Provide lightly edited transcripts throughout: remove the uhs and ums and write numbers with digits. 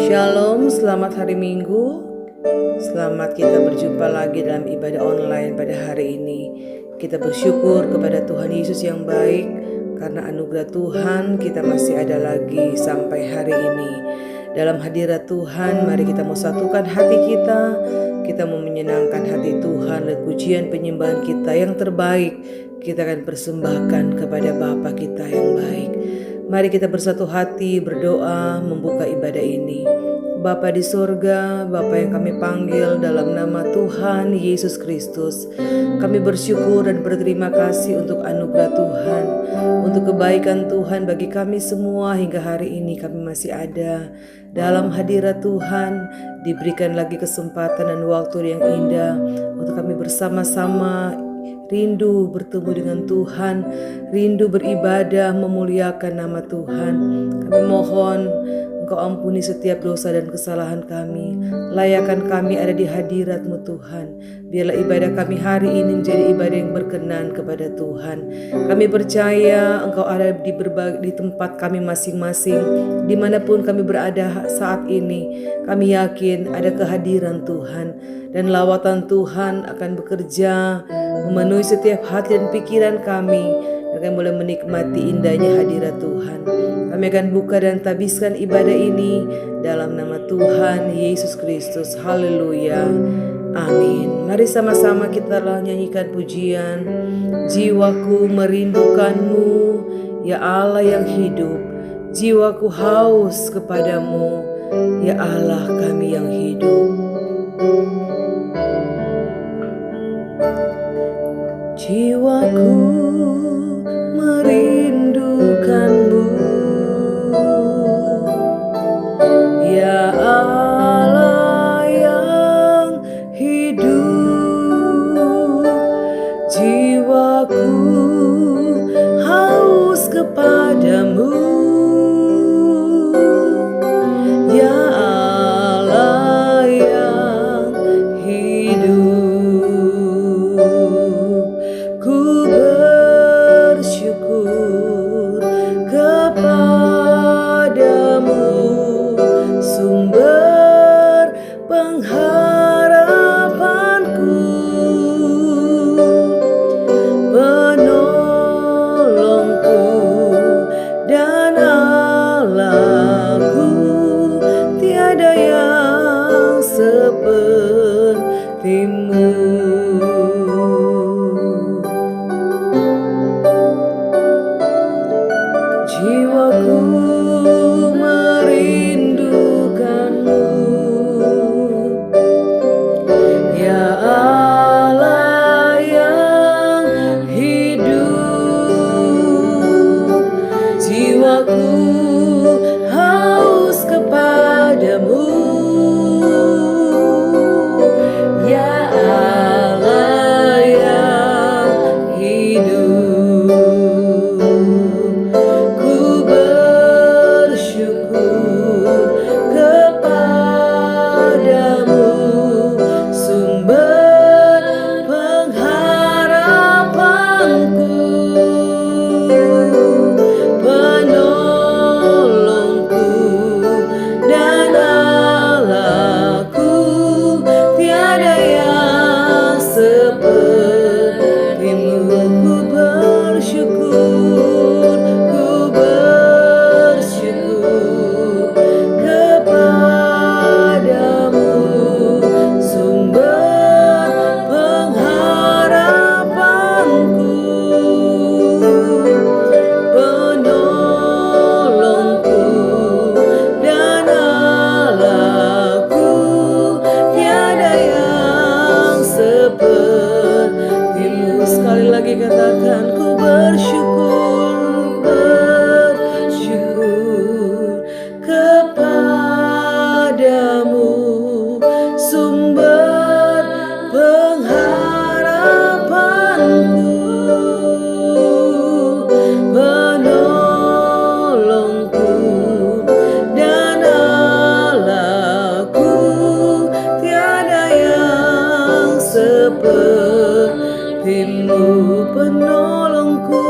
Shalom, selamat hari Minggu. Selamat kita berjumpa lagi dalam ibadah online pada hari ini. Kita bersyukur kepada Tuhan Yesus yang baik, karena anugerah Tuhan kita masih ada lagi sampai hari ini. Dalam hadirat Tuhan, mari kita mau satukan hati kita. Kita mau menyenangkan hati Tuhan lewat pujian penyembahan kita yang terbaik. Kita akan persembahkan kepada Bapa kita yang baik. Mari kita bersatu hati berdoa membuka ibadah ini. Bapa di sorga, Bapa yang kami panggil dalam nama Tuhan Yesus Kristus, kami bersyukur dan berterima kasih untuk anugerah Tuhan, untuk kebaikan Tuhan bagi kami semua hingga hari ini kami masih ada dalam hadirat Tuhan. Diberikan lagi kesempatan dan waktu yang indah untuk kami bersama-sama rindu bertemu dengan Tuhan, rindu beribadah memuliakan nama Tuhan. Kami mohon Engkau ampuni setiap dosa dan kesalahan kami. Layakan kami ada di hadirat-Mu Tuhan. Biarlah ibadah kami hari ini menjadi ibadah yang berkenan kepada Tuhan. Kami percaya Engkau ada di tempat kami masing-masing. Dimanapun kami berada saat ini, kami yakin ada kehadiran Tuhan. Dan lawatan Tuhan akan bekerja memenuhi setiap hati dan pikiran kami. Dan kami boleh menikmati indahnya hadirat Tuhan. Kami akan buka dan tabiskan ibadah ini dalam nama Tuhan Yesus Kristus. Haleluya. Amin. Mari sama-sama kita nyanyikan pujian. Jiwaku merindukan-Mu, ya Allah yang hidup. Jiwaku haus kepadamu, ya Allah kami yang hidup. Jiwaku merindukan-Mu, ya Allah yang hidup. Jiwaku haus kepadamu, ya Allah yang hidup. Ku bersyukur kepadamu, sumber pengharapanku, penolongku dan Allahku. Tiada yang seperti-Mu. Jiwaku merindukan-Mu, ya Allah yang hidup. Jiwaku haus kepadamu, ya Allah yang hidup. Katakan ku bersyukur, bersyukur kepadamu, sumber pengharapanku, penolongku dan Allahku. Tiada yang seperti-Mu, penolongku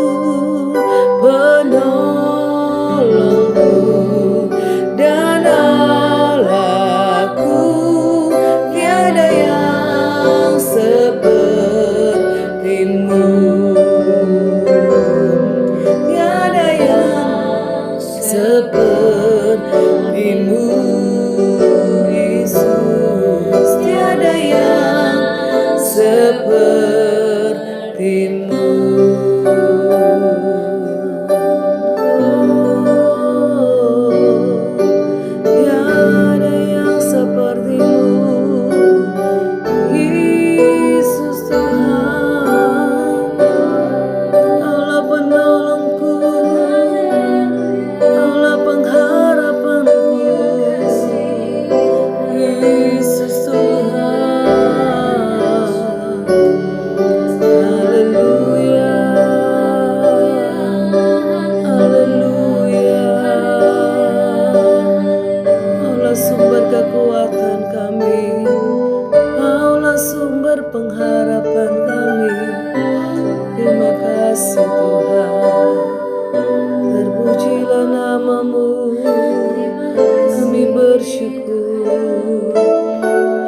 kasih Tuhan, terpujilah namamu, kami bersyukur.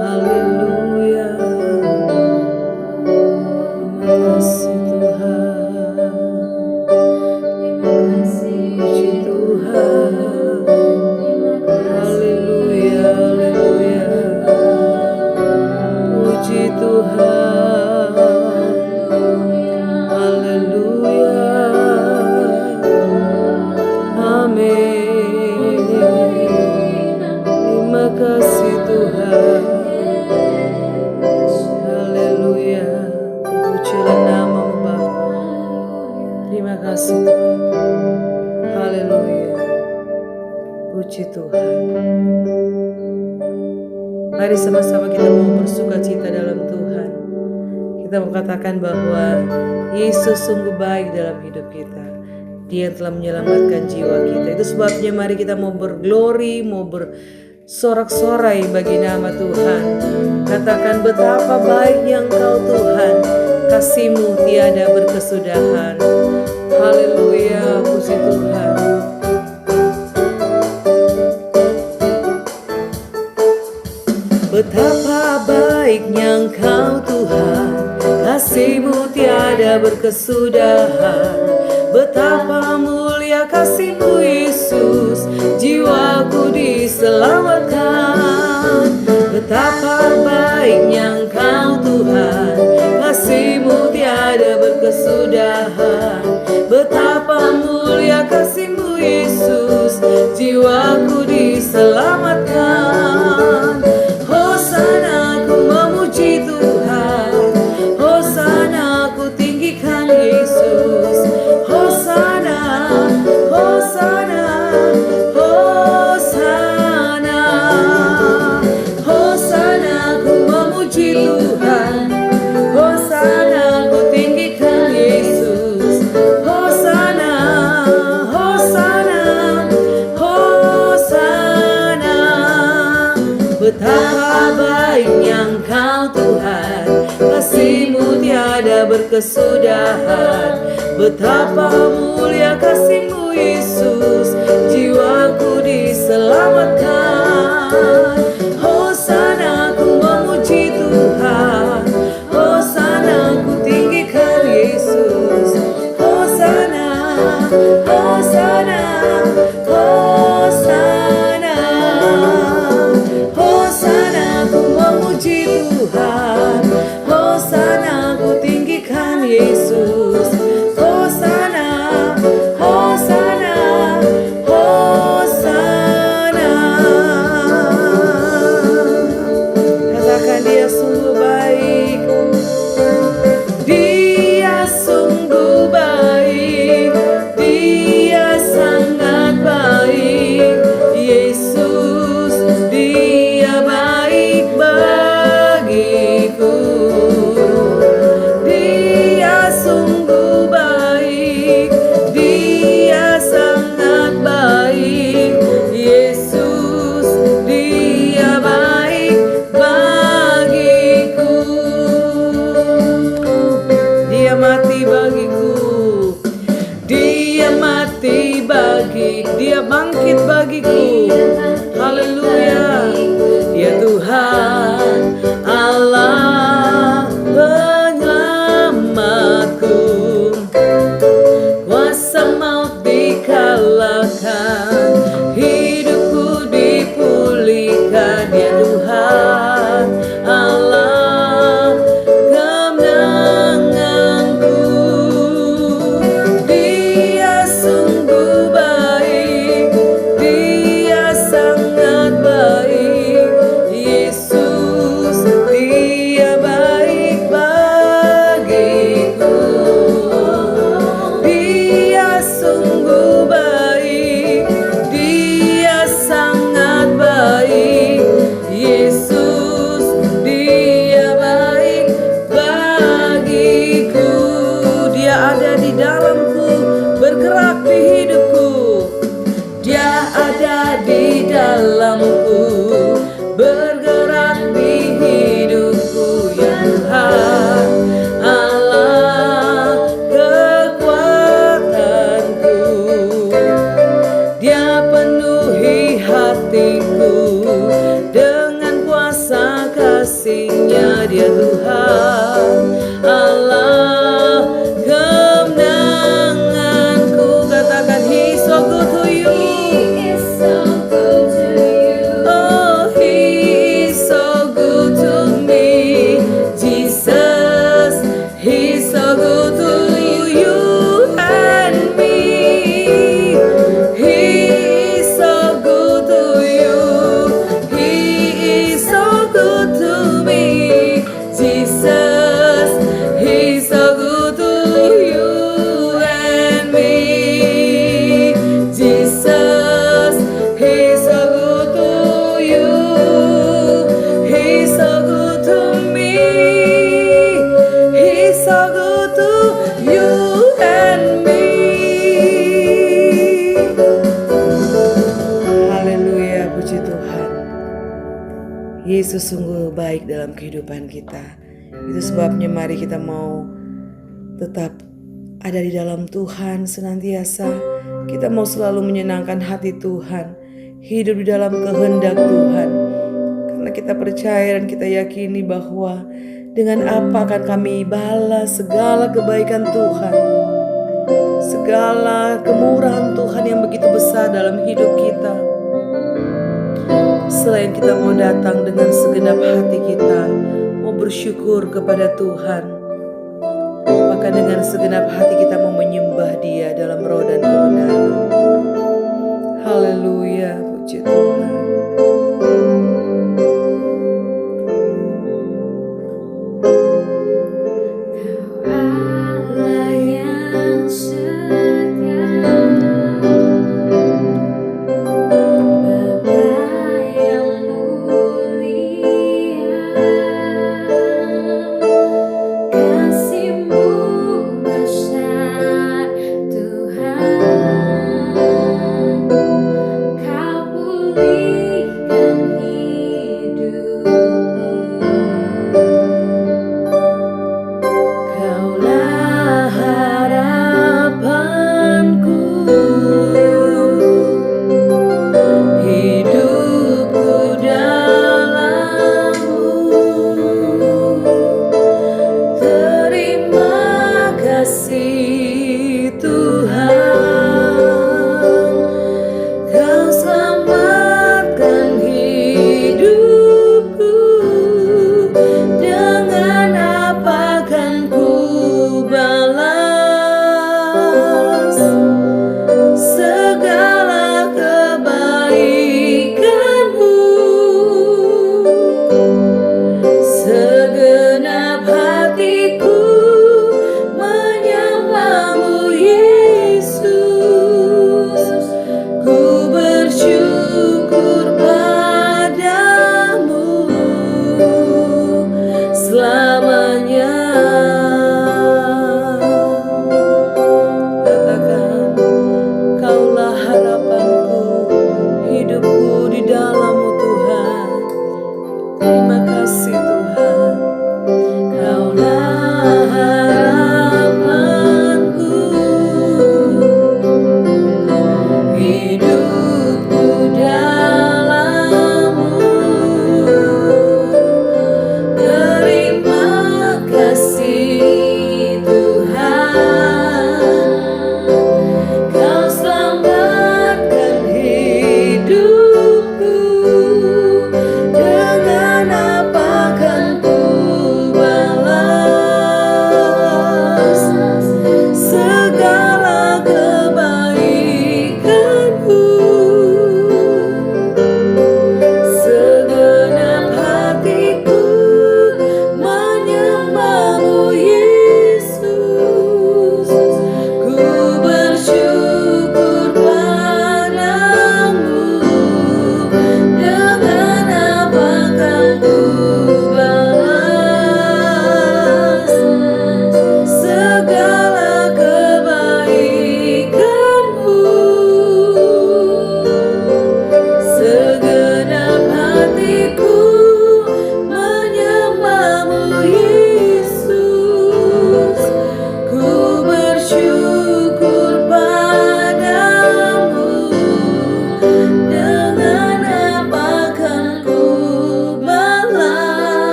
Haleluya, terima kasih Tuhan, puji Tuhan. Haleluya, haleluya, puji Tuhan. Haleluya, amin. Terima kasih Tuhan. Haleluya, terpujilah namamu Bapa. Terima kasih Tuhan. Haleluya, puji Tuhan. Mari sama-sama kita mau bersuka cita dalam Tuhan. Kita mau katakan bahwa Yesus sungguh baik dalam hidup kita. Dia yang telah menyelamatkan jiwa kita. Itu sebabnya mari kita mau berglori, mau bersorak-sorai bagi nama Tuhan. Katakan betapa baiknya Engkau Tuhan, kasih-Mu tiada berkesudahan. Haleluya, puji Tuhan. Betapa baiknya Engkau Tuhan, kasih-Mu tiada berkesudahan. Betapa mulia kasih-Mu Yesus, jiwaku diselamatkan. Betapa baiknya Engkau Tuhan, kasih-Mu tiada berkesudahan. Betapa mulia kasih-Mu Yesus, jiwaku diselamatkan. Hosana ku memuji Tuhan, Hosana ku tinggikan Yesus. Hosana, Hosana, Hosana, Hosana ku memuji Tuhan, Hosana ku tinggikan Yesus. Hosana, Hosana, Hosana. Betapa baiknya Engkau Tuhan, kasih-Mu tiada berkesudahan. Betapa mulia kasih-Mu Yesus, jiwaku diselamatkan. Hosana ku memuji Tuhan, Hosana ku tinggikan Yesus. Hosana, Hosana, Hosana, Hosana ku memuji Tuhan, Hosana ku tinggikan Yesus. Hosana, Hosana, Hosana. Katakan Dia sungguh baik, Dia sungguh baik, Dia sangat baik. Yesus, Dia baik bagiku. Dia sungguh baik, Dia sangat baik. Yesus, Dia baik bagiku. Dia mati bagiku, Dia mati Dia bangkit bagiku. Haleluya, Dia Tuhan Allah penyelamatku. Kuasa maut dikalahkan, hidupku dipulihkan. Dia Tuhan Allah kemenanganku. Dia sungguh baik, Dia sangat baik. and me. Haleluya, puji Tuhan. Yesus sungguh baik dalam kehidupan kita. Itu sebabnya mari kita mau tetap ada di dalam Tuhan senantiasa. Kita mau selalu menyenangkan hati Tuhan, hidup di dalam kehendak Tuhan. Karena kita percaya dan kita yakini bahwa dengan apa akan kami balas segala kebaikan Tuhan, segala kemurahan Tuhan yang begitu besar dalam hidup kita. Selain kita mau datang dengan segenap hati kita, mau bersyukur kepada Tuhan, maka dengan segenap hati kita mau menyembah Dia dalam roh dan kebenaran. Haleluya, puji Tuhan.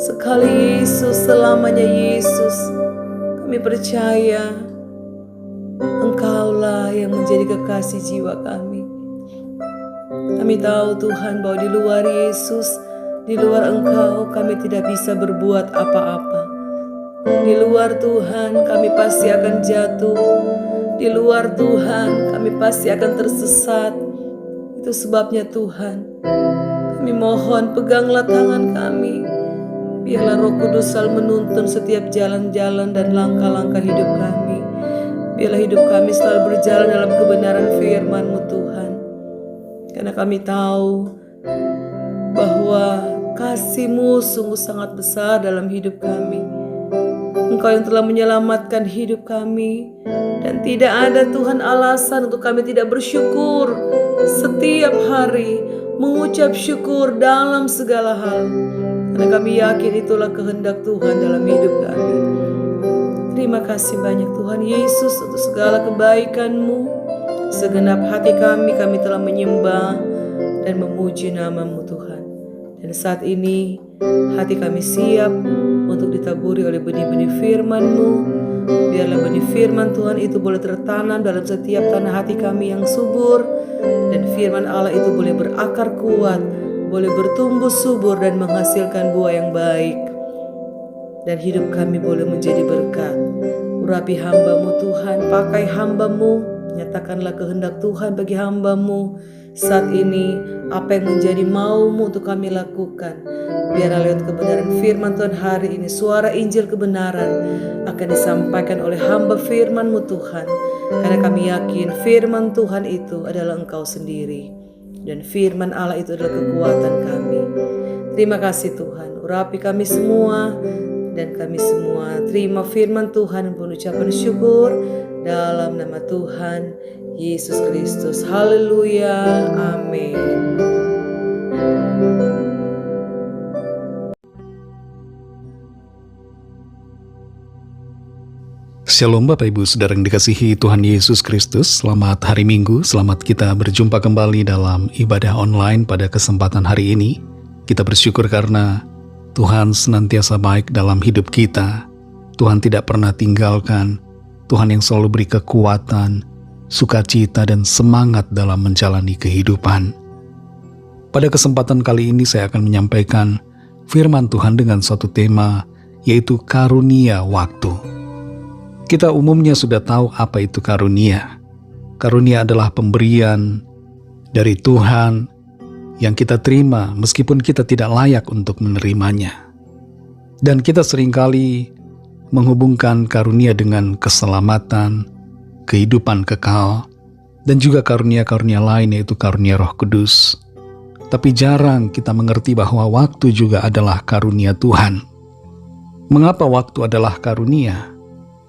sekali Yesus, selamanya Yesus. Kami percaya Engkaulah yang menjadi kekasih jiwa kami. Kami tahu Tuhan bahwa di luar Yesus, di luar Engkau kami tidak bisa berbuat apa-apa. Di luar Tuhan kami pasti akan jatuh. Di luar Tuhan kami pasti akan tersesat. Itu sebabnya Tuhan, kami mohon peganglah tangan kami. Biarlah Roh Kudus selalu menuntun setiap jalan-jalan dan langkah-langkah hidup kami. Biarlah hidup kami selalu berjalan dalam kebenaran firman-Mu Tuhan. Karena kami tahu bahwa kasih-Mu sungguh sangat besar dalam hidup kami. Engkau yang telah menyelamatkan hidup kami. Dan tidak ada Tuhan alasan untuk kami tidak bersyukur setiap hari, mengucap syukur dalam segala hal. Karena kami yakin itulah kehendak Tuhan dalam hidup kami. Terima kasih banyak Tuhan Yesus untuk segala kebaikan-Mu. Segenap hati kami telah menyembah dan memuji nama-Mu Tuhan. Dan saat ini hati kami siap untuk ditaburi oleh benih-benih firman-Mu. Biarlah benih firman Tuhan itu boleh tertanam dalam setiap tanah hati kami yang subur. Dan firman Allah itu boleh berakar kuat, boleh bertumbuh subur dan menghasilkan buah yang baik. Dan hidup kami boleh menjadi berkat. Urapi hamba-Mu Tuhan, pakai hamba-Mu, nyatakanlah kehendak Tuhan bagi hamba-Mu. Saat ini apa yang menjadi mau-Mu untuk kami lakukan, biarlah lewat kebenaran firman Tuhan hari ini, suara Injil kebenaran akan disampaikan oleh hamba firman-Mu Tuhan. Karena kami yakin firman Tuhan itu adalah Engkau sendiri. Dan firman Allah itu adalah kekuatan kami. Terima kasih Tuhan, urapi kami semua. Dan kami semua terima firman Tuhan dengan ucapan syukur dalam nama Tuhan Yesus Kristus. Haleluya. Amin. Shalom Bapak Ibu Saudara yang dikasihi Tuhan Yesus Kristus. Selamat hari Minggu, selamat kita berjumpa kembali dalam ibadah online pada kesempatan hari ini. Kita bersyukur karena Tuhan senantiasa baik dalam hidup kita. Tuhan tidak pernah tinggalkan. Tuhan yang selalu beri kekuatan, sukacita dan semangat dalam menjalani kehidupan. Pada kesempatan kali ini saya akan menyampaikan firman Tuhan dengan suatu tema, yaitu karunia waktu. Kita umumnya sudah tahu apa itu karunia. Karunia adalah pemberian dari Tuhan yang kita terima meskipun kita tidak layak untuk menerimanya. Dan kita seringkali menghubungkan karunia dengan keselamatan, kehidupan kekal, dan juga karunia-karunia lain yaitu karunia Roh Kudus. Tapi jarang kita mengerti bahwa waktu juga adalah karunia Tuhan. Mengapa waktu adalah karunia?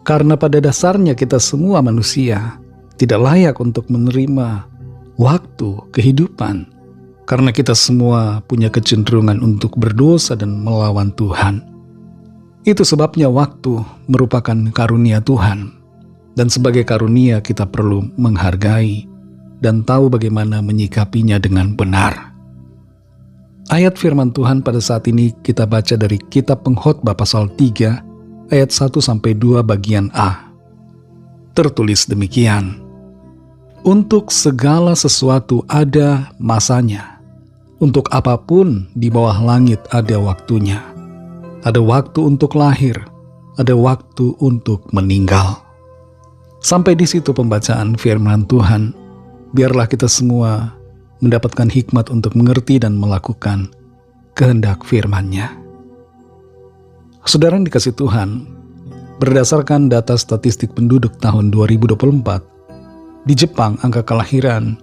Karena pada dasarnya kita semua manusia tidak layak untuk menerima waktu, kehidupan. Karena kita semua punya kecenderungan untuk berdosa dan melawan Tuhan. Itu sebabnya waktu merupakan karunia Tuhan. Dan sebagai karunia kita perlu menghargai dan tahu bagaimana menyikapinya dengan benar. Ayat firman Tuhan pada saat ini kita baca dari kitab Pengkhotbah pasal 3 ayat 1-2 bagian A. Tertulis demikian. Untuk segala sesuatu ada masanya. Untuk apapun di bawah langit ada waktunya. Ada waktu untuk lahir, ada waktu untuk meninggal. Sampai di situ pembacaan firman Tuhan. Biarlah kita semua mendapatkan hikmat untuk mengerti dan melakukan kehendak firman-Nya. Saudara yang dikasih Tuhan, berdasarkan data statistik penduduk tahun 2024, di Jepang angka kelahiran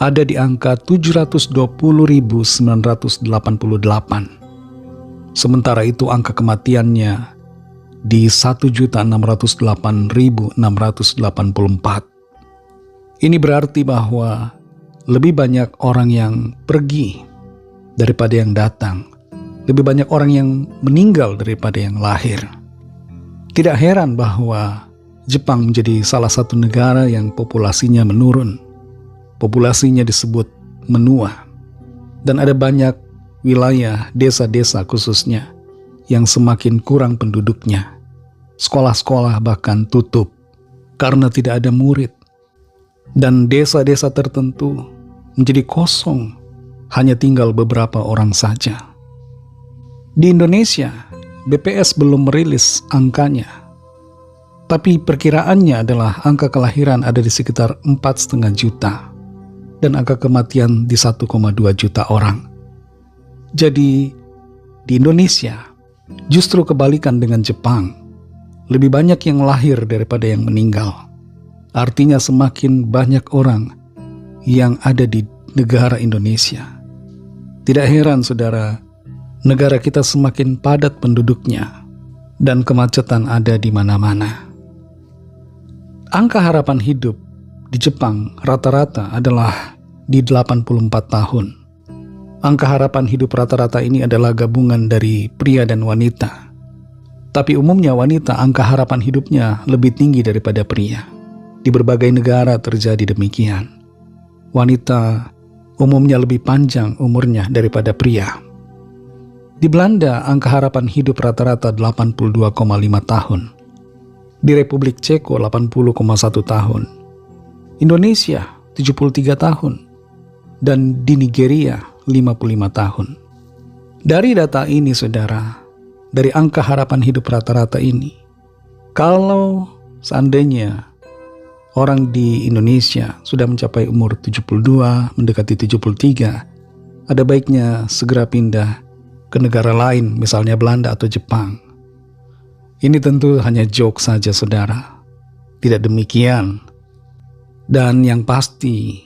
ada di angka 720.988. Sementara itu angka kematiannya di 1.608.684. Ini berarti bahwa lebih banyak orang yang pergi daripada yang datang. Lebih banyak orang yang meninggal daripada yang lahir. Tidak heran bahwa Jepang menjadi salah satu negara yang populasinya menurun. Populasinya disebut menua. Dan ada banyak wilayah, desa-desa khususnya, yang semakin kurang penduduknya. Sekolah-sekolah bahkan tutup karena tidak ada murid. Dan desa-desa tertentu menjadi kosong, hanya tinggal beberapa orang saja. Di Indonesia, BPS belum merilis angkanya, tapi perkiraannya adalah angka kelahiran ada di sekitar 4,5 juta dan angka kematian di 1,2 juta orang. Jadi di Indonesia justru kebalikan dengan Jepang, lebih banyak yang lahir daripada yang meninggal. Artinya semakin banyak orang yang ada di negara Indonesia. Tidak heran saudara, negara kita semakin padat penduduknya dan kemacetan ada di mana-mana. Angka harapan hidup di Jepang rata-rata adalah di 84 tahun. Angka harapan hidup rata-rata ini adalah gabungan dari pria dan wanita. Tapi umumnya wanita angka harapan hidupnya lebih tinggi daripada pria. Di berbagai negara terjadi demikian. Wanita umumnya lebih panjang umurnya daripada pria. Di Belanda angka harapan hidup rata-rata 82,5 tahun. Di Republik Ceko 80,1 tahun. Indonesia 73 tahun. Dan di Nigeria 55 tahun. Dari data ini saudara, dari angka harapan hidup rata-rata ini, kalau seandainya orang di Indonesia sudah mencapai umur 72, mendekati 73, ada baiknya segera pindah ke negara lain, misalnya Belanda atau Jepang. Ini tentu hanya joke saja saudara, tidak demikian. Dan yang pasti,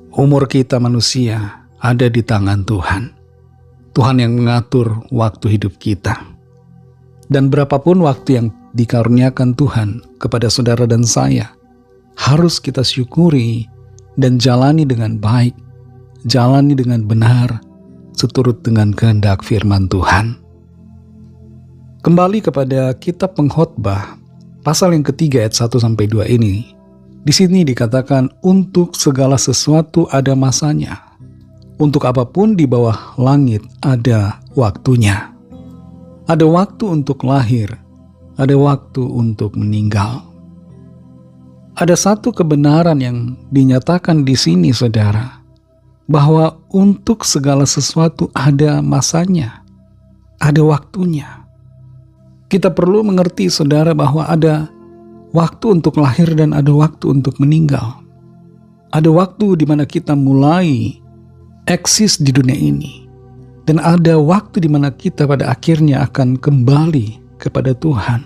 umur kita manusia ada di tangan Tuhan. Tuhan yang mengatur waktu hidup kita. Dan berapapun waktu yang dikaruniakan Tuhan kepada saudara dan saya, harus kita syukuri dan jalani dengan baik, jalani dengan benar, seturut dengan kehendak firman Tuhan. Kembali kepada kitab Pengkhotbah, pasal yang ketiga ayat 1-2 ini. Di sini dikatakan untuk segala sesuatu ada masanya. Untuk apapun di bawah langit ada waktunya. Ada waktu untuk lahir, ada waktu untuk meninggal. Ada satu kebenaran yang dinyatakan di sini saudara, bahwa untuk segala sesuatu ada masanya, ada waktunya. Kita perlu mengerti saudara bahwa ada waktu untuk lahir dan ada waktu untuk meninggal. Ada waktu di mana kita mulai eksis di dunia ini. Dan ada waktu di mana kita pada akhirnya akan kembali kepada Tuhan.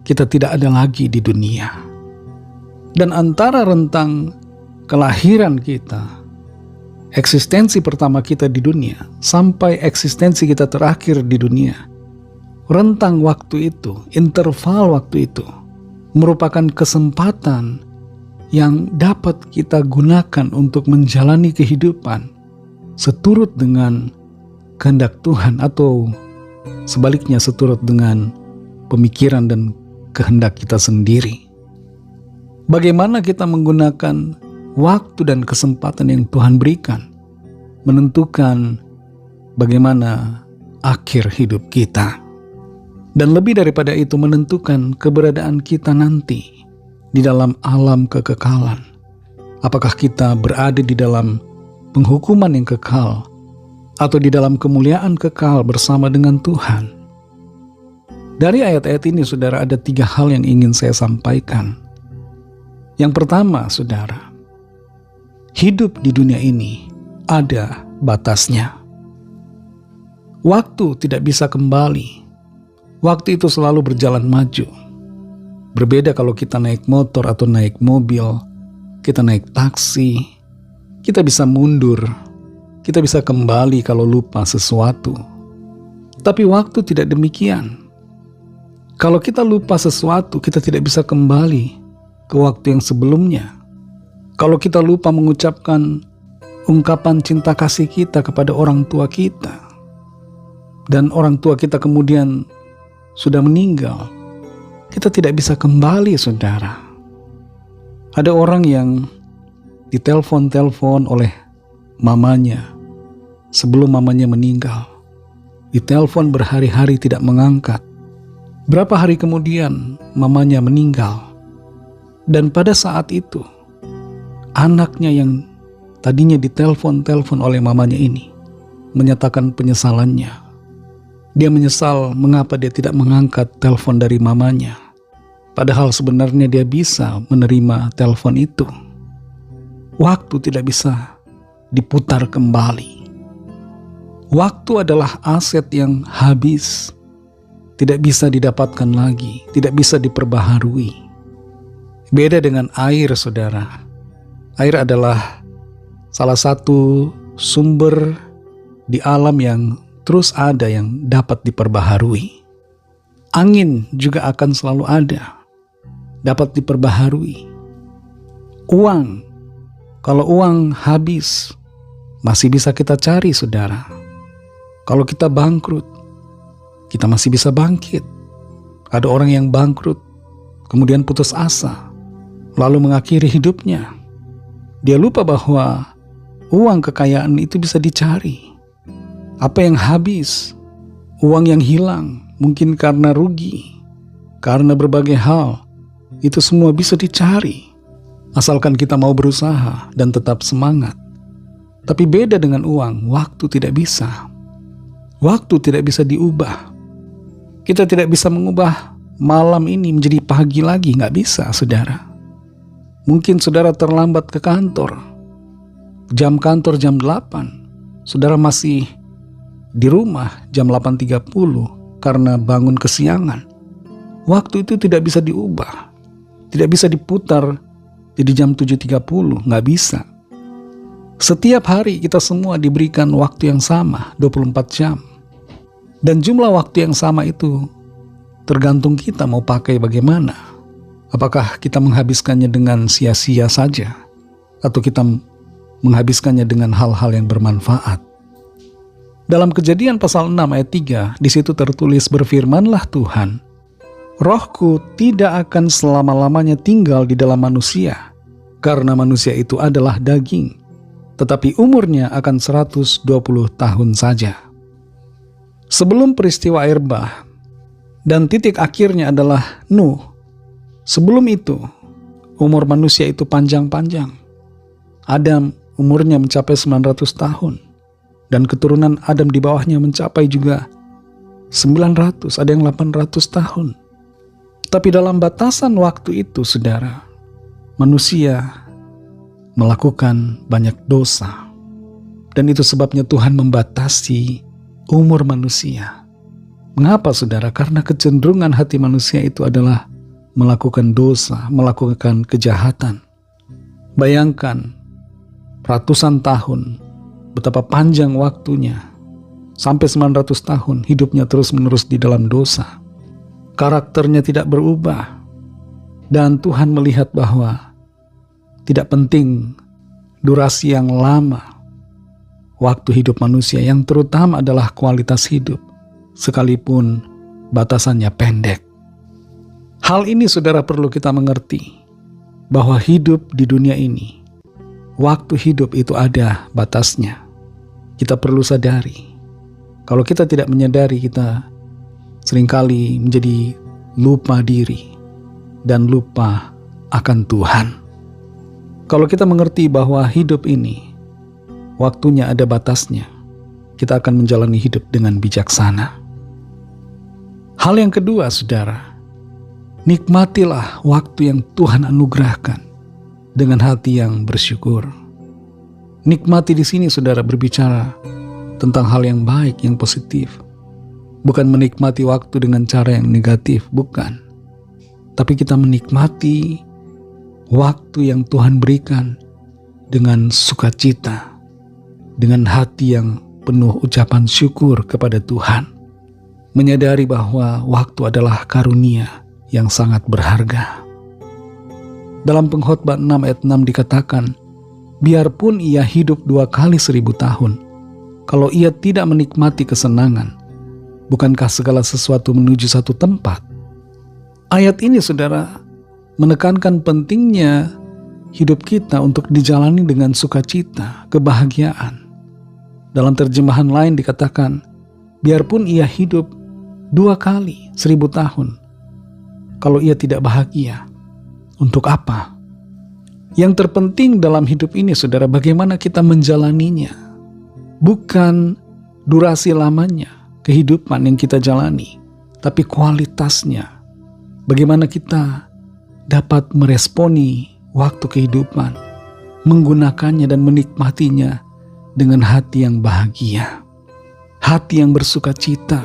Kita tidak ada lagi di dunia. Dan antara rentang kelahiran kita, eksistensi pertama kita di dunia, sampai eksistensi kita terakhir di dunia, rentang waktu itu, interval waktu itu, merupakan kesempatan yang dapat kita gunakan untuk menjalani kehidupan seturut dengan kehendak Tuhan atau sebaliknya seturut dengan pemikiran dan kehendak kita sendiri. Bagaimana kita menggunakan waktu dan kesempatan yang Tuhan berikan menentukan bagaimana akhir hidup kita. Dan lebih daripada itu menentukan keberadaan kita nanti di dalam alam kekekalan. Apakah kita berada di dalam penghukuman yang kekal atau di dalam kemuliaan kekal bersama dengan Tuhan. Dari ayat-ayat ini saudara ada 3 hal yang ingin saya sampaikan. Yang pertama saudara, hidup di dunia ini ada batasnya. Waktu tidak bisa kembali. Waktu itu selalu berjalan maju. Berbeda kalau kita naik motor atau naik mobil, kita naik taksi, kita bisa mundur, kita bisa kembali kalau lupa sesuatu. Tapi waktu tidak demikian. Kalau kita lupa sesuatu, kita tidak bisa kembali ke waktu yang sebelumnya. Kalau kita lupa mengucapkan ungkapan cinta kasih kita kepada orang tua kita, dan orang tua kita kemudian sudah meninggal, kita tidak bisa kembali saudara. Ada orang yang ditelepon oleh mamanya sebelum mamanya meninggal. ditelepon berhari-hari tidak mengangkat. Berapa hari kemudian mamanya meninggal. Dan pada saat itu, anaknya yang tadinya ditelepon oleh mamanya ini menyatakan penyesalannya. Dia menyesal mengapa dia tidak mengangkat telepon dari mamanya. Padahal sebenarnya dia bisa menerima telepon itu. Waktu tidak bisa diputar kembali. Waktu adalah aset yang habis, tidak bisa didapatkan lagi, tidak bisa diperbaharui. Beda dengan air, saudara. Air adalah salah satu sumber di alam yang terus ada yang dapat diperbaharui. Angin juga akan selalu ada, dapat diperbaharui. Uang, kalau uang habis, masih bisa kita cari, saudara. Kalau kita bangkrut, kita masih bisa bangkit. Ada orang yang bangkrut, kemudian putus asa, lalu mengakhiri hidupnya. Dia lupa bahwa uang kekayaan itu bisa dicari. Apa yang habis, uang yang hilang, mungkin karena rugi, karena berbagai hal, itu semua bisa dicari. Asalkan kita mau berusaha dan tetap semangat. Tapi beda dengan uang, waktu tidak bisa. Waktu tidak bisa diubah. Kita tidak bisa mengubah malam ini menjadi pagi lagi, nggak bisa, saudara. Mungkin saudara terlambat ke kantor. Jam kantor jam 8. Saudara masih di rumah jam 8.30 karena bangun kesiangan. Waktu itu tidak bisa diubah. Tidak bisa diputar jadi jam 7.30, nggak bisa. Setiap hari kita semua diberikan waktu yang sama, 24 jam. Dan jumlah waktu yang sama itu tergantung kita mau pakai bagaimana. Apakah kita menghabiskannya dengan sia-sia saja, atau kita menghabiskannya dengan hal-hal yang bermanfaat. Dalam Kejadian pasal 6 ayat 3, di situ tertulis, "Berfirmanlah Tuhan, Rohku tidak akan selama-lamanya tinggal di dalam manusia, karena manusia itu adalah daging, tetapi umurnya akan 120 tahun saja." Sebelum peristiwa air bah, dan titik akhirnya adalah Nuh, sebelum itu umur manusia itu panjang-panjang. Adam umurnya mencapai 900 tahun, dan keturunan Adam di bawahnya mencapai juga 900, ada yang 800 tahun. Tapi dalam batasan waktu itu, saudara, manusia melakukan banyak dosa. Dan itu sebabnya Tuhan membatasi umur manusia. Mengapa, saudara? Karena kecenderungan hati manusia itu adalah melakukan dosa, melakukan kejahatan. Bayangkan, ratusan tahun, betapa panjang waktunya. Sampai 900 tahun, hidupnya terus-menerus di dalam dosa. Karakternya tidak berubah. Dan Tuhan melihat bahwa tidak penting durasi yang lama waktu hidup manusia, yang terutama adalah kualitas hidup, sekalipun batasannya pendek. Hal ini, saudara, perlu kita mengerti, bahwa hidup di dunia ini, waktu hidup itu ada batasnya. Kita perlu sadari. Kalau kita tidak menyadari, kita seringkali menjadi lupa diri dan lupa akan Tuhan. Kalau kita mengerti bahwa hidup ini waktunya ada batasnya, kita akan menjalani hidup dengan bijaksana. Hal yang kedua, saudara, nikmatilah waktu yang Tuhan anugerahkan dengan hati yang bersyukur. Nikmati di sini, saudara, berbicara tentang hal yang baik, yang positif. Bukan menikmati waktu dengan cara yang negatif, bukan. Tapi kita menikmati waktu yang Tuhan berikan dengan sukacita, dengan hati yang penuh ucapan syukur kepada Tuhan. Menyadari bahwa waktu adalah karunia yang sangat berharga. Dalam Pengkhotbah 6 ayat 6 dikatakan, biarpun ia hidup 2 kali 1000 tahun, kalau ia tidak menikmati kesenangan, bukankah segala sesuatu menuju satu tempat? Ayat ini, saudara, menekankan pentingnya hidup kita untuk dijalani dengan sukacita, kebahagiaan. Dalam terjemahan lain dikatakan, biarpun ia hidup 2 kali 1000 tahun, kalau ia tidak bahagia, untuk apa? Yang terpenting dalam hidup ini, saudara, bagaimana kita menjalaninya. Bukan durasi lamanya kehidupan yang kita jalani, tapi kualitasnya. Bagaimana kita dapat meresponi waktu kehidupan, menggunakannya dan menikmatinya dengan hati yang bahagia, hati yang bersuka cita.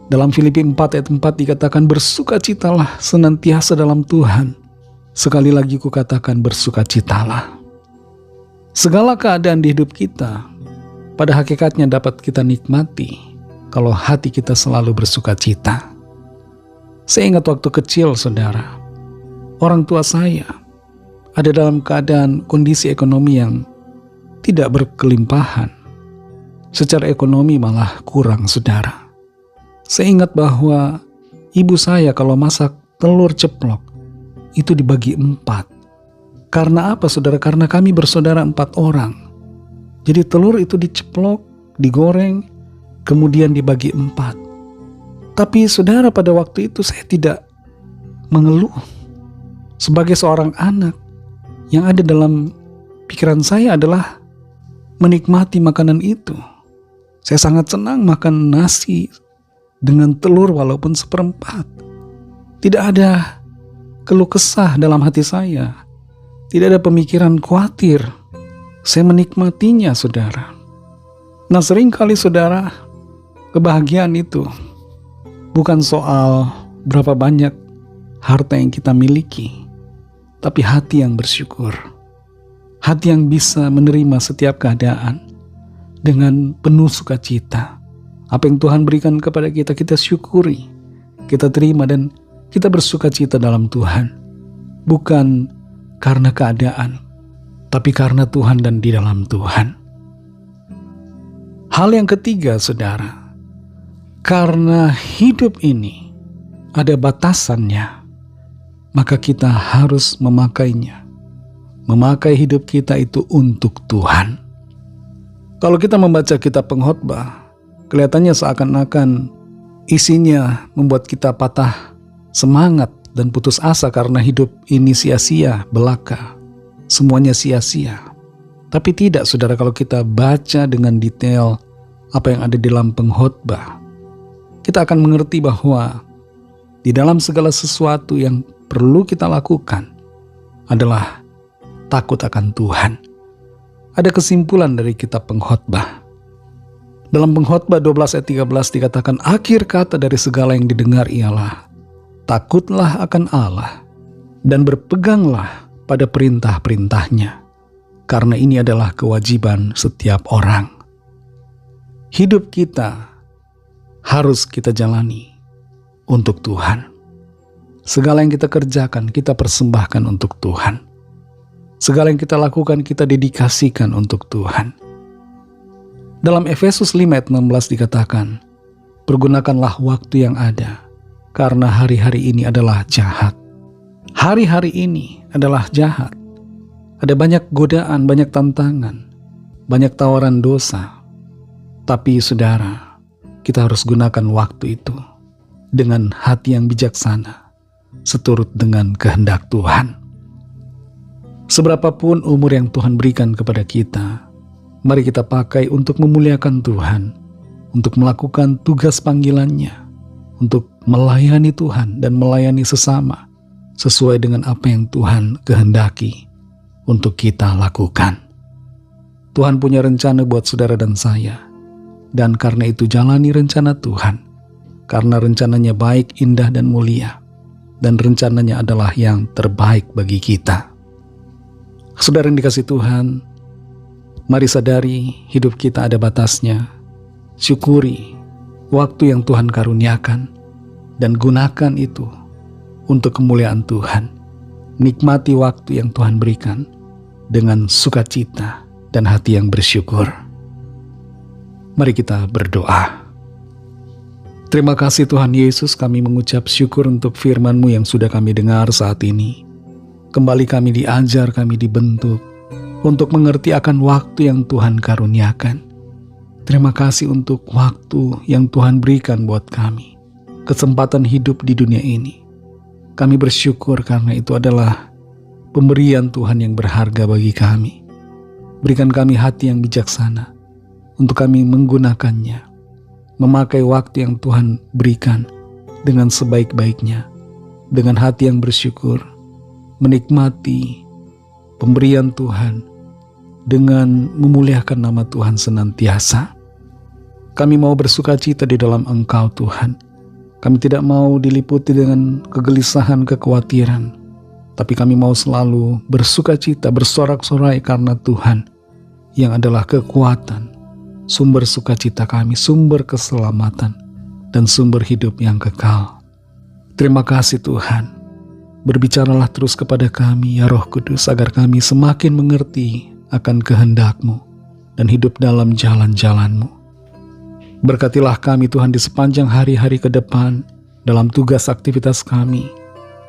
Dalam Filipi 4 ayat 4 dikatakan, bersukacitalah senantiasa dalam Tuhan. Sekali lagi kukatakan, bersukacitalah. Segala keadaan di hidup kita pada hakikatnya dapat kita nikmati kalau hati kita selalu bersukacita. Saya ingat waktu kecil, saudara, orang tua saya ada dalam keadaan kondisi ekonomi yang tidak berkelimpahan. Secara ekonomi malah kurang, saudara. Saya ingat bahwa ibu saya kalau masak telur ceplok itu dibagi 4. Karena apa, saudara? Karena kami bersaudara 4 orang. Jadi telur itu diceplok, digoreng, kemudian dibagi 4. Tapi saudara, pada waktu itu saya tidak mengeluh. Sebagai seorang anak, yang ada dalam pikiran saya adalah menikmati makanan itu. Saya sangat senang makan nasi dengan telur walaupun 1/4. Tidak ada keluh kesah dalam hati saya. Tidak ada pemikiran khawatir. Saya menikmatinya, saudara. Nah, seringkali, saudara, kebahagiaan itu bukan soal berapa banyak harta yang kita miliki, tapi hati yang bersyukur. Hati yang bisa menerima setiap keadaan dengan penuh sukacita. Apa yang Tuhan berikan kepada kita, kita syukuri, kita terima, dan kita bersukacita dalam Tuhan. Bukan karena keadaan, tapi karena Tuhan dan di dalam Tuhan. Hal yang ketiga, saudara, karena hidup ini ada batasannya, maka kita harus memakainya. Memakai hidup kita itu untuk Tuhan. Kalau kita membaca kitab Pengkhotbah, kelihatannya seakan-akan isinya membuat kita patah semangat dan putus asa karena hidup ini sia-sia, belaka. Semuanya sia-sia. Tapi tidak, saudara, kalau kita baca dengan detail apa yang ada di dalam Pengkhotbah, kita akan mengerti bahwa di dalam segala sesuatu yang perlu kita lakukan adalah takut akan Tuhan. Ada kesimpulan dari kitab Pengkhotbah. Dalam Pengkhotbah 12 ayat 13 dikatakan, akhir kata dari segala yang didengar ialah, takutlah akan Allah dan berpeganglah pada perintah-perintahnya, karena ini adalah kewajiban setiap orang. Hidup kita harus kita jalani untuk Tuhan. Segala yang kita kerjakan, kita persembahkan untuk Tuhan. Segala yang kita lakukan, kita dedikasikan untuk Tuhan. Dalam Efesus 5 ayat 16 dikatakan, pergunakanlah waktu yang ada, karena hari-hari ini adalah jahat. Hari-hari ini adalah jahat. Ada banyak godaan, banyak tantangan, banyak tawaran dosa. Tapi saudara, kita harus gunakan waktu itu dengan hati yang bijaksana, seturut dengan kehendak Tuhan. Seberapapun umur yang Tuhan berikan kepada kita, mari kita pakai untuk memuliakan Tuhan, untuk melakukan tugas panggilannya, untuk melayani Tuhan dan melayani sesama sesuai dengan apa yang Tuhan kehendaki untuk kita lakukan. Tuhan punya rencana buat saudara dan saya, dan karena itu jalani rencana Tuhan, karena rencananya baik, indah, dan mulia, dan rencananya adalah yang terbaik bagi kita. Saudara yang dikasihi Tuhan, mari sadari hidup kita ada batasnya. Syukuri waktu yang Tuhan karuniakan dan gunakan itu untuk kemuliaan Tuhan. Nikmati waktu yang Tuhan berikan dengan sukacita dan hati yang bersyukur. Mari kita berdoa. Terima kasih Tuhan Yesus, kami mengucap syukur untuk firman-Mu yang sudah kami dengar saat ini. Kembali kami diajar, kami dibentuk untuk mengerti akan waktu yang Tuhan karuniakan. Terima kasih untuk waktu yang Tuhan berikan buat kami, kesempatan hidup di dunia ini. Kami bersyukur karena itu adalah pemberian Tuhan yang berharga bagi kami. Berikan kami hati yang bijaksana untuk kami menggunakannya, memakai waktu yang Tuhan berikan dengan sebaik-baiknya, dengan hati yang bersyukur, menikmati pemberian Tuhan dengan memuliakan nama Tuhan senantiasa. Kami mau bersukacita di dalam Engkau, Tuhan. Kami tidak mau diliputi dengan kegelisahan, kekhawatiran, tapi kami mau selalu bersukacita, bersorak-sorai karena Tuhan yang adalah kekuatan, sumber sukacita kami, sumber keselamatan, dan sumber hidup yang kekal. Terima kasih Tuhan. Berbicaralah terus kepada kami, ya Roh Kudus, agar kami semakin mengerti akan kehendak-Mu dan hidup dalam jalan-jalan-Mu. Berkatilah kami Tuhan di sepanjang hari-hari ke depan dalam tugas aktivitas kami,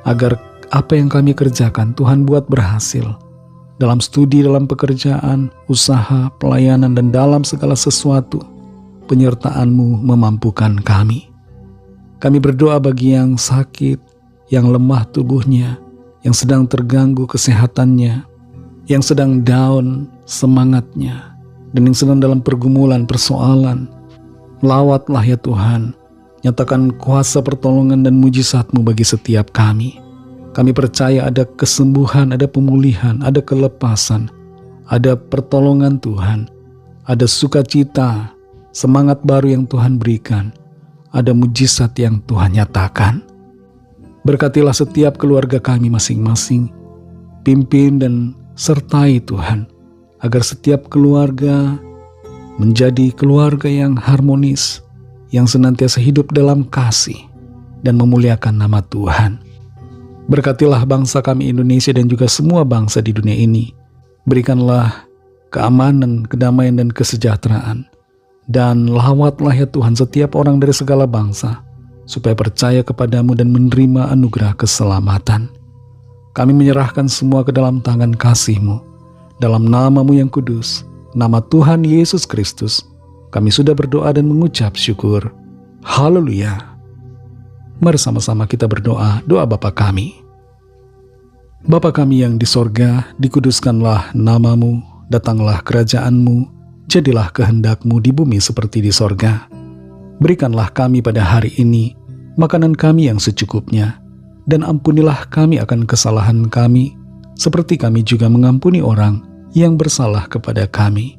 agar apa yang kami kerjakan Tuhan buat berhasil dalam studi, dalam pekerjaan, usaha, pelayanan, dan dalam segala sesuatu. Penyertaan-Mu memampukan kami. Kami berdoa bagi yang sakit, yang lemah tubuhnya, yang sedang terganggu kesehatannya, yang sedang down semangatnya, dan yang sedang dalam pergumulan, persoalan. Lawatlah ya Tuhan, nyatakan kuasa pertolongan dan mujizat-Mu bagi setiap kami. Kami percaya ada kesembuhan, ada pemulihan, ada kelepasan, ada pertolongan Tuhan, ada sukacita, semangat baru yang Tuhan berikan, ada mujizat yang Tuhan nyatakan. Berkatilah setiap keluarga kami masing-masing, pimpin dan sertai Tuhan, agar setiap keluarga menjadi keluarga yang harmonis, yang senantiasa hidup dalam kasih dan memuliakan nama Tuhan. Berkatilah bangsa kami Indonesia dan juga semua bangsa di dunia ini. Berikanlah keamanan, kedamaian, dan kesejahteraan. Dan lawatlah ya Tuhan setiap orang dari segala bangsa, supaya percaya kepadamu dan menerima anugerah keselamatan. Kami menyerahkan semua ke dalam tangan kasih-Mu. Dalam nama-Mu yang kudus, nama Tuhan Yesus Kristus, kami sudah berdoa dan mengucap syukur. Haleluya. Mari sama-sama kita berdoa, doa Bapa kami. Bapa kami yang di sorga, dikuduskanlah nama-Mu, datanglah kerajaan-Mu, jadilah kehendak-Mu di bumi seperti di sorga. Berikanlah kami pada hari ini makanan kami yang secukupnya, dan ampunilah kami akan kesalahan kami, seperti kami juga mengampuni orang yang bersalah kepada kami.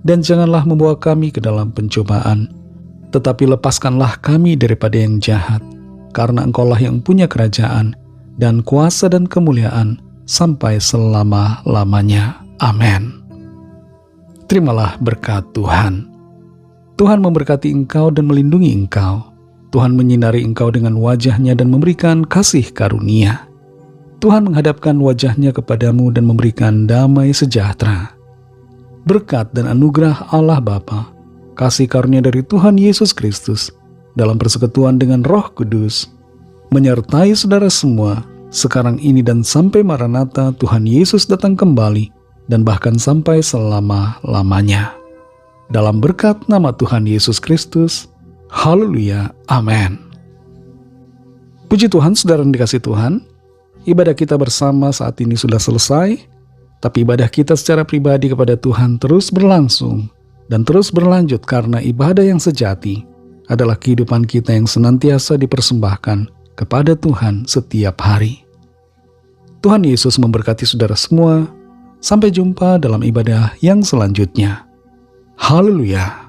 Dan janganlah membawa kami ke dalam pencobaan, tetapi lepaskanlah kami daripada yang jahat, karena Engkaulah yang punya kerajaan, dan kuasa dan kemuliaan, sampai selama-lamanya. Amin. Terimalah berkat Tuhan. Tuhan memberkati engkau dan melindungi engkau. Tuhan menyinari engkau dengan wajah-Nya dan memberikan kasih karunia. Tuhan menghadapkan wajah-Nya kepadamu dan memberikan damai sejahtera. Berkat dan anugerah Allah Bapa, kasih karunia dari Tuhan Yesus Kristus, dalam persekutuan dengan Roh Kudus, menyertai saudara semua, sekarang ini dan sampai Maranatha Tuhan Yesus datang kembali, dan bahkan sampai selama-lamanya. Dalam berkat nama Tuhan Yesus Kristus, haleluya, amin. Puji Tuhan, saudara yang dikasihi Tuhan, ibadah kita bersama saat ini sudah selesai, tapi ibadah kita secara pribadi kepada Tuhan terus berlangsung dan terus berlanjut, karena ibadah yang sejati adalah kehidupan kita yang senantiasa dipersembahkan kepada Tuhan setiap hari. Tuhan Yesus memberkati saudara semua. Sampai jumpa dalam ibadah yang selanjutnya. Haleluya.